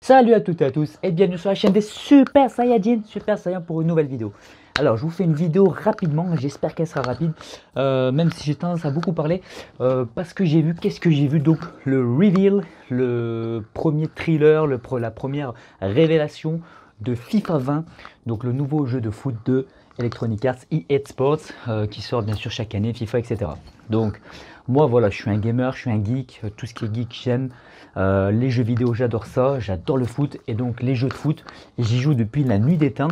Salut à toutes et à tous et bienvenue sur la chaîne des Super Saiyajin, Super Saiyan pour une nouvelle vidéo. Alors je vous fais une vidéo rapidement, j'espère qu'elle sera rapide, même si j'ai tendance à beaucoup parler, parce que j'ai vu, qu'est-ce que j'ai vu? Donc le reveal, le premier thriller, la première révélation de FIFA 20, donc le nouveau jeu de foot de Electronic Arts EA Sports, qui sort bien sûr chaque année, FIFA, etc. Donc moi voilà, je suis un gamer, je suis un geek, tout ce qui est geek j'aime. Les jeux vidéo, j'adore ça, j'adore le foot et donc les jeux de foot, j'y joue depuis la nuit des temps,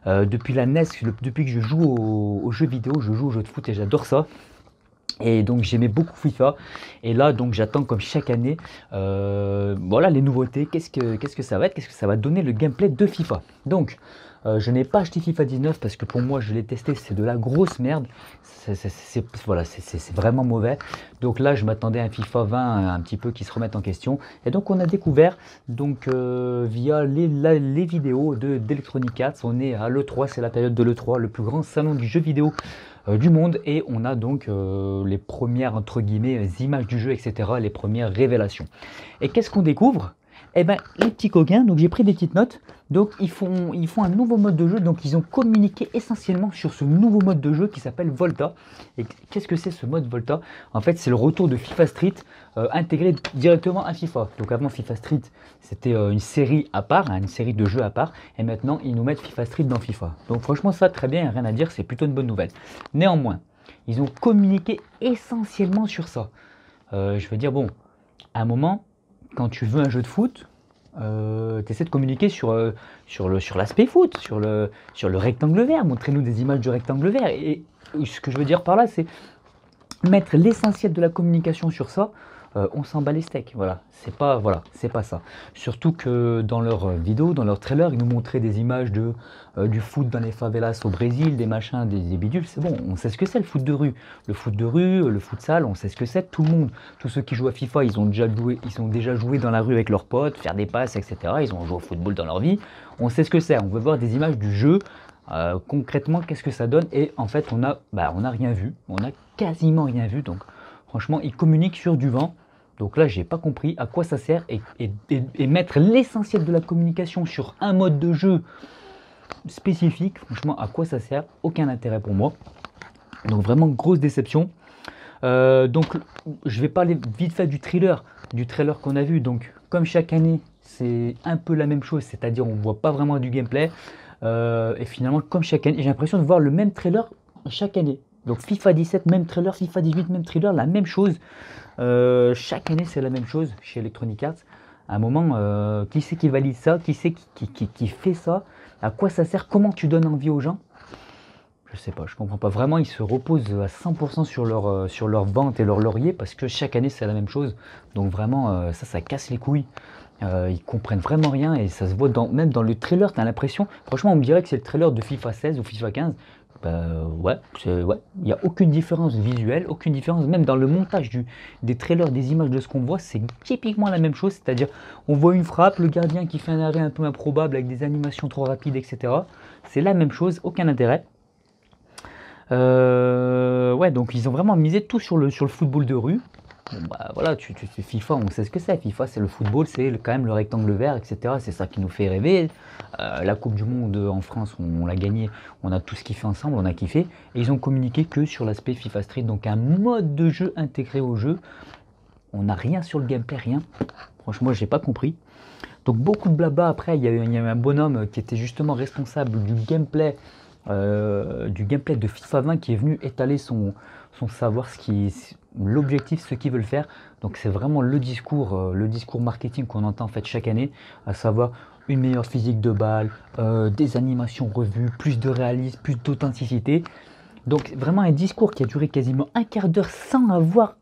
depuis la NES, depuis que je joue aux jeux vidéo, je joue aux jeux de foot et j'adore ça. Et donc j'aimais beaucoup FIFA et là donc j'attends comme chaque année voilà les nouveautés, qu'est-ce que ça va être, qu'est-ce que ça va donner le gameplay de FIFA. Donc je n'ai pas acheté FIFA 19 parce que pour moi je l'ai testé, c'est de la grosse merde, voilà, c'est vraiment mauvais. Donc là je m'attendais à un FIFA 20 un petit peu qui se remette en question et donc on a découvert donc via les vidéos d'Electronic Arts, on est à l'E3, c'est la période de l'E3, le plus grand salon du jeu vidéo du monde, et on a donc les premières entre guillemets images du jeu, etc., les premières révélations. Et qu'est-ce qu'on découvre? Eh ben les petits coquins, donc j'ai pris des petites notes, donc ils font un nouveau mode de jeu, donc ils ont communiqué essentiellement sur ce nouveau mode de jeu qui s'appelle Volta. Et qu'est-ce que c'est ce mode Volta? En fait c'est le retour de FIFA Street intégré directement à FIFA. Donc avant FIFA Street c'était une série à part, hein, une série de jeux à part, et maintenant ils nous mettent FIFA Street dans FIFA. Donc franchement ça très bien, rien à dire, c'est plutôt une bonne nouvelle. Néanmoins, ils ont communiqué essentiellement sur ça. Je veux dire, bon, à un moment, quand tu veux un jeu de foot, tu essaies de communiquer sur l'aspect foot, sur le rectangle vert. Montrez-nous des images du rectangle vert. Et ce que je veux dire par là, c'est mettre l'essentiel de la communication sur ça. On s'en bat les steaks, voilà, c'est pas ça. Surtout que dans leurs vidéos, dans leurs trailers, ils nous montraient des images du foot dans les favelas au Brésil, des machins, des bidules. C'est bon, on sait ce que c'est le foot de rue. Le foot de rue, le futsal, on sait ce que c'est. Tout le monde, tous ceux qui jouent à FIFA, ils ont déjà joué dans la rue avec leurs potes, faire des passes, etc. Ils ont joué au football dans leur vie. On sait ce que c'est. On veut voir des images du jeu. Concrètement, qu'est-ce que ça donne? Et en fait, on a rien vu. On a quasiment rien vu. Donc, franchement, ils communiquent sur du vent. Donc là, j'ai pas compris à quoi ça sert, et mettre l'essentiel de la communication sur un mode de jeu spécifique, franchement, à quoi ça sert? Aucun intérêt pour moi. Donc vraiment grosse déception. Donc je vais parler vite fait du trailer qu'on a vu. Donc comme chaque année, c'est un peu la même chose, c'est-à-dire on voit pas vraiment du gameplay. Et finalement, comme chaque année, j'ai l'impression de voir le même trailer chaque année. Donc FIFA 17, même trailer, FIFA 18, même trailer, la même chose. Chaque année, c'est la même chose chez Electronic Arts. À un moment, qui c'est qui valide ça? Qui c'est qui fait ça? À quoi ça sert? Comment tu donnes envie aux gens? Je sais pas, je comprends pas. Vraiment, ils se reposent à 100% sur leur vente et leur laurier, parce que chaque année, c'est la même chose. Donc vraiment, ça casse les couilles. Ils comprennent vraiment rien, et ça se voit même dans le trailer, tu as l'impression, franchement on me dirait que c'est le trailer de FIFA 16 ou FIFA 15. Ouais, il n'y a aucune différence visuelle, aucune différence, même dans le montage des trailers, des images de ce qu'on voit, c'est typiquement la même chose, c'est-à-dire on voit une frappe, le gardien qui fait un arrêt un peu improbable avec des animations trop rapides, etc. C'est la même chose, aucun intérêt. Ouais, donc ils ont vraiment misé tout sur le football de rue. Bon, bah voilà, FIFA, on sait ce que c'est. FIFA, c'est le football, c'est quand même le rectangle vert, etc. C'est ça qui nous fait rêver. La Coupe du Monde en France, on l'a gagné, on a tout ce kiffé ensemble, on a kiffé. Et ils ont communiqué que sur l'aspect FIFA Street, donc un mode de jeu intégré au jeu. On n'a rien sur le gameplay, rien. Franchement, j'ai pas compris. Donc beaucoup de blabla. Après, il y a eu un bonhomme qui était justement responsable du gameplay de FIFA 20, qui est venu étaler son savoir, l'objectif, ce qu'ils veulent faire. Donc c'est vraiment le discours marketing qu'on entend en fait chaque année, à savoir une meilleure physique de balle, des animations revues, plus de réalisme, plus d'authenticité. Donc vraiment un discours qui a duré quasiment un quart d'heure sans avoir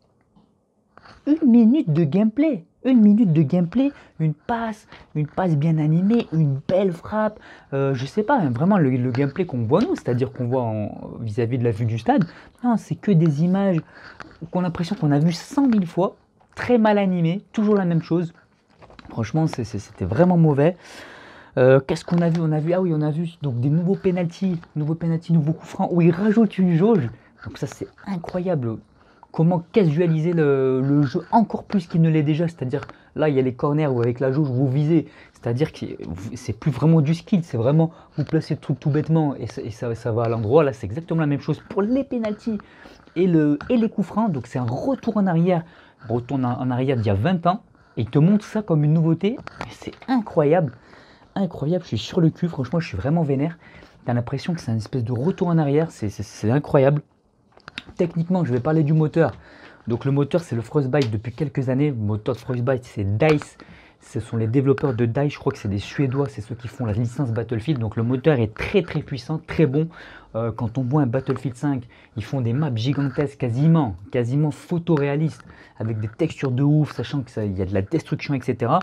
une minute de gameplay. Une minute de gameplay, une passe bien animée, une belle frappe, je sais pas, hein, vraiment le gameplay qu'on voit nous, c'est-à-dire qu'on voit vis-à-vis de la vue du stade, non, c'est que des images qu'on a l'impression qu'on a vu 100 000 fois, très mal animées, toujours la même chose. Franchement, c'était vraiment mauvais. Qu'est-ce qu'on a vu? On a vu donc des nouveaux pénaltys, nouveaux coups francs, où ils rajoutent une jauge. Donc ça, c'est incroyable. comment casualiser le jeu encore plus qu'il ne l'est déjà. C'est-à-dire, là, il y a les corners où avec la jauge, vous visez. C'est-à-dire que c'est plus vraiment du skill, c'est vraiment vous placez le truc tout bêtement et ça va à l'endroit. Là, c'est exactement la même chose pour les pénaltys et les coups francs. Donc, c'est un retour en arrière d'il y a 20 ans. Et il te montre ça comme une nouveauté. C'est incroyable. Incroyable, je suis sur le cul. Franchement, je suis vraiment vénère. Tu as l'impression que c'est une espèce de retour en arrière. C'est incroyable. Techniquement, je vais parler du moteur. Donc le moteur, c'est le Frostbite depuis quelques années. Le moteur de Frostbite, c'est DICE. Ce sont les développeurs de DICE. Je crois que c'est des Suédois. C'est ceux qui font la licence Battlefield. Donc le moteur est très très puissant, très bon. Quand on voit un Battlefield 5, ils font des maps gigantesques, quasiment photoréalistes, avec des textures de ouf, sachant qu'il y a de la destruction, etc.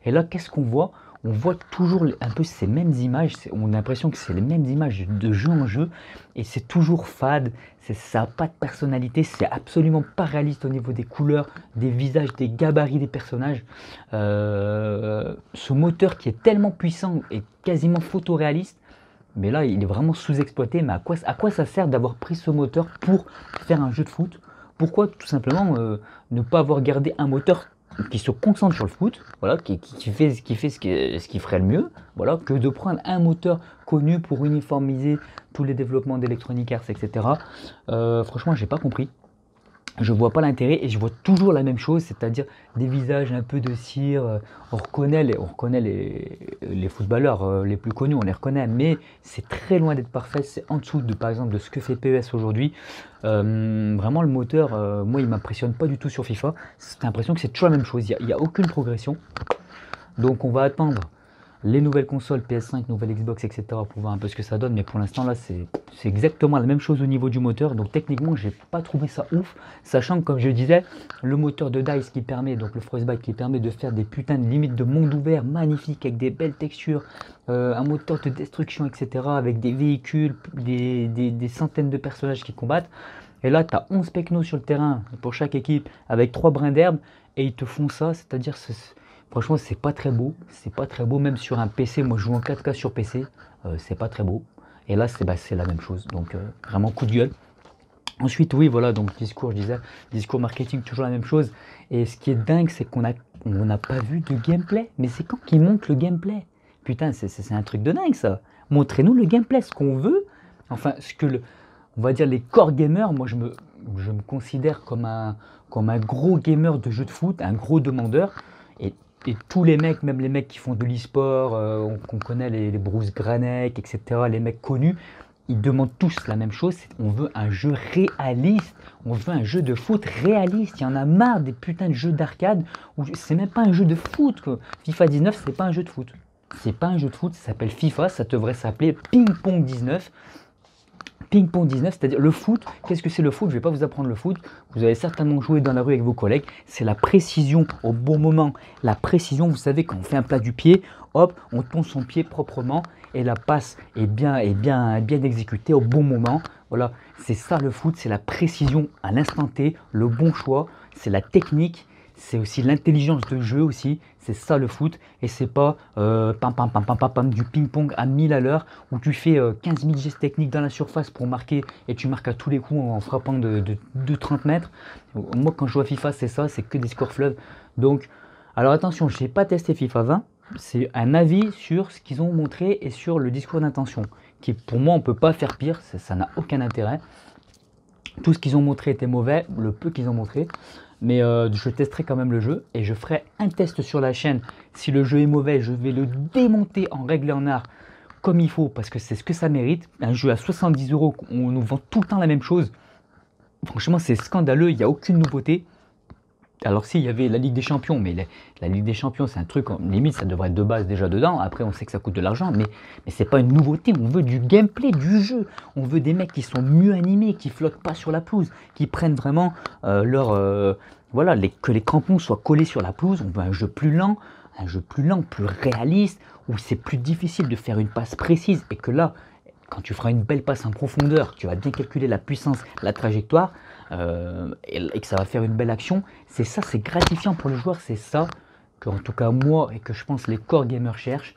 Et là, qu'est-ce qu'on voit? On voit toujours un peu ces mêmes images, on a l'impression que c'est les mêmes images de jeu en jeu, et c'est toujours fade, ça n'a pas de personnalité, c'est absolument pas réaliste au niveau des couleurs, des visages, des gabarits des personnages. Ce moteur qui est tellement puissant et quasiment photoréaliste, mais là il est vraiment sous-exploité. Mais à quoi ça sert d'avoir pris ce moteur pour faire un jeu de foot? Pourquoi tout simplement ne pas avoir gardé un moteur qui se concentre sur le foot, voilà, qui fait ce qui ferait le mieux, voilà, que de prendre un moteur connu pour uniformiser tous les développements d'Electronic Arts, etc. Franchement, j'ai pas compris. Je vois pas l'intérêt et je vois toujours la même chose, c'est-à-dire des visages un peu de cire. On reconnaît les footballeurs les plus connus, on les reconnaît, mais c'est très loin d'être parfait. C'est en dessous de, par exemple, de ce que fait PES aujourd'hui. Vraiment, le moteur, moi, il m'impressionne pas du tout sur FIFA. C'est l'impression que c'est toujours la même chose. Il y a aucune progression. Donc, on va attendre les nouvelles consoles PS5, nouvelle Xbox, etc. pour voir un peu ce que ça donne. Mais pour l'instant, là, c'est exactement la même chose au niveau du moteur. Donc techniquement, j'ai pas trouvé ça ouf. Sachant que, comme je disais, le moteur de DICE qui permet, donc le Frostbite qui permet de faire des putains de limites de monde ouvert magnifiques avec des belles textures, un moteur de destruction, etc. avec des véhicules, des centaines de personnages qui combattent. Et là, tu as 11 pecnos sur le terrain pour chaque équipe avec 3 brins d'herbe et ils te font ça, c'est-à-dire franchement, c'est pas très beau, même sur un PC. Moi, je joue en 4K sur PC, c'est pas très beau. Et là, c'est la même chose, donc vraiment coup de gueule. Ensuite, oui, voilà, donc discours, je disais, discours marketing, toujours la même chose. Et ce qui est dingue, c'est qu'on n'a pas vu de gameplay. Mais c'est quand qu'ils montrent le gameplay? Putain, c'est un truc de dingue, ça. Montrez-nous le gameplay, ce qu'on veut. Enfin, on va dire les core gamers, moi, je me considère comme un gros gamer de jeux de foot, un gros demandeur. Et tous les mecs, même les mecs qui font de l'e-sport, qu'on connaît, les Bruce Granek, etc., les mecs connus, ils demandent tous la même chose. On veut un jeu réaliste, on veut un jeu de foot réaliste. Il y en a marre des putains de jeux d'arcade où c'est même pas un jeu de foot, quoi. FIFA 19, c'est pas un jeu de foot. C'est pas un jeu de foot, ça s'appelle FIFA, ça devrait s'appeler Ping Pong 19. Ping Pong 19, c'est-à-dire le foot. Qu'est-ce que c'est le foot? Je ne vais pas vous apprendre le foot. Vous avez certainement joué dans la rue avec vos collègues. C'est la précision au bon moment. La précision, vous savez, quand on fait un plat du pied, hop, on tourne son pied proprement et la passe est bien exécutée au bon moment. Voilà, c'est ça le foot, c'est la précision à l'instant T, le bon choix, c'est la technique. C'est aussi l'intelligence de jeu aussi, c'est ça le foot, et c'est pas du ping-pong à 1000 à l'heure où tu fais 15 000 gestes techniques dans la surface pour marquer et tu marques à tous les coups en frappant de 30 mètres. Moi quand je joue à FIFA c'est ça, c'est que des scores fleuves. Donc, alors attention, je n'ai pas testé FIFA 20, c'est un avis sur ce qu'ils ont montré et sur le discours d'intention, qui pour moi on peut pas faire pire, ça n'a aucun intérêt. Tout ce qu'ils ont montré était mauvais, le peu qu'ils ont montré. Mais je testerai quand même le jeu et je ferai un test sur la chaîne. Si le jeu est mauvais, je vais le démonter en règle et en art comme il faut parce que c'est ce que ça mérite. Un jeu à 70 €, on nous vend tout le temps la même chose. Franchement, c'est scandaleux, il n'y a aucune nouveauté. Alors si, il y avait la Ligue des Champions, mais la Ligue des Champions, c'est un truc, limite, ça devrait être de base déjà dedans. Après, on sait que ça coûte de l'argent, mais c'est pas une nouveauté. On veut du gameplay, du jeu. On veut des mecs qui sont mieux animés, qui flottent pas sur la pelouse, qui prennent vraiment voilà, que les crampons soient collés sur la pelouse. On veut un jeu plus lent, plus réaliste, où c'est plus difficile de faire une passe précise. Et que là, quand tu feras une belle passe en profondeur, tu vas bien calculer la puissance, la trajectoire, et que ça va faire une belle action, c'est ça, c'est gratifiant pour le joueur, c'est ça que en tout cas moi et que je pense les core gamers cherchent.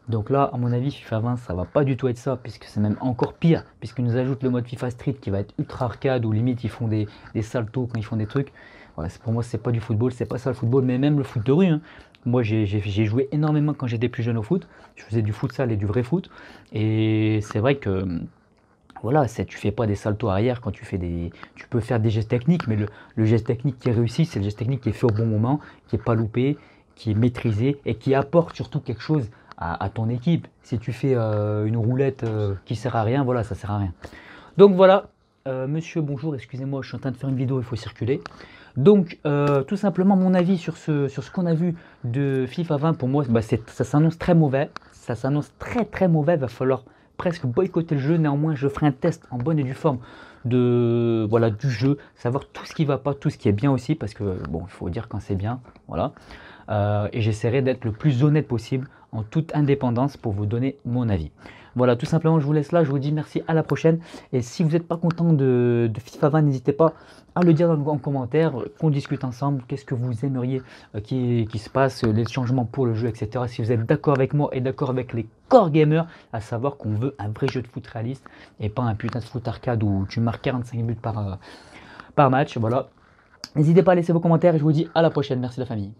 Donc là, à mon avis, FIFA 20, ça va pas du tout être ça, puisque c'est même encore pire, puisqu'ils nous ajoutent le mode FIFA Street qui va être ultra arcade, où limite ils font des saltos quand ils font des trucs. Voilà, pour moi, c'est pas du football, c'est pas ça le football, mais même le foot de rue, hein. Moi, j'ai joué énormément quand j'étais plus jeune au foot. Je faisais du futsal et du vrai foot. Et c'est vrai que voilà, tu fais pas des saltos arrière quand tu fais des. Tu peux faire des gestes techniques, mais le geste technique qui est réussi, c'est le geste technique qui est fait au bon moment, qui est pas loupé, qui est maîtrisé et qui apporte surtout quelque chose à ton équipe. Si tu fais une roulette qui sert à rien, voilà, ça sert à rien. Donc voilà, monsieur, bonjour, excusez-moi, je suis en train de faire une vidéo, il faut circuler. Donc, tout simplement, mon avis sur ce qu'on a vu de FIFA 20, pour moi, bah, ça s'annonce très mauvais. Ça s'annonce très très mauvais. Il va falloir presque boycotter le jeu. Néanmoins, je ferai un test en bonne et due forme voilà, du jeu, savoir tout ce qui va pas, tout ce qui est bien aussi, parce que bon, il faut dire quand c'est bien. Voilà. Et j'essaierai d'être le plus honnête possible en toute indépendance pour vous donner mon avis. Voilà, tout simplement, je vous laisse là, je vous dis merci, à la prochaine. Et si vous n'êtes pas content de FIFA 20, n'hésitez pas à le dire en commentaire, qu'on discute ensemble, qu'est-ce que vous aimeriez qui se passe, les changements pour le jeu, etc. Si vous êtes d'accord avec moi et d'accord avec les core gamers, à savoir qu'on veut un vrai jeu de foot réaliste et pas un putain de foot arcade où tu marques 45 buts par match. Voilà. N'hésitez pas à laisser vos commentaires et je vous dis à la prochaine. Merci la famille.